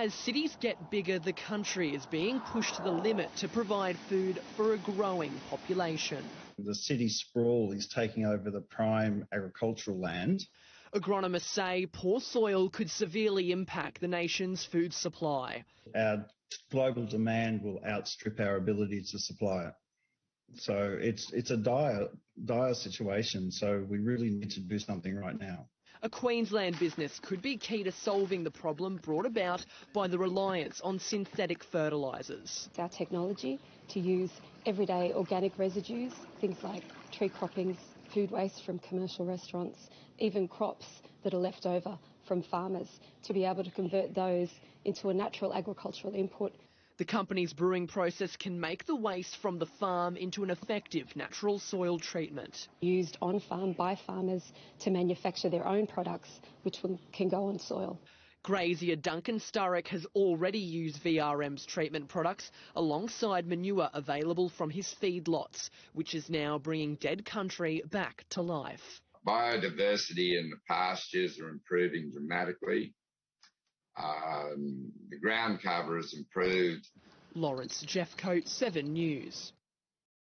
As cities get bigger, the country is being pushed to the limit to provide food for a growing population. The city sprawl is taking over the prime agricultural land. Agronomists say poor soil could severely impact the nation's food supply. Our global demand will outstrip our ability to supply it. So it's a dire situation, so we really need to do something right now. A Queensland business could be key to solving the problem brought about by the reliance on synthetic fertilisers. It's our technology to use everyday organic residues, things like tree croppings, food waste from commercial restaurants, even crops that are left over from farmers, to be able to convert those into a natural agricultural input. The company's brewing process can make the waste from the farm into an effective natural soil treatment. Used on farm by farmers to manufacture their own products, which can go on soil. Grazier Duncan Sturrock has already used VRM's treatment products alongside manure available from his feedlots, which is now bringing dead country back to life. Biodiversity in the pastures are improving dramatically. The ground cover has improved. Lawrence Jeffcoat, 7 News.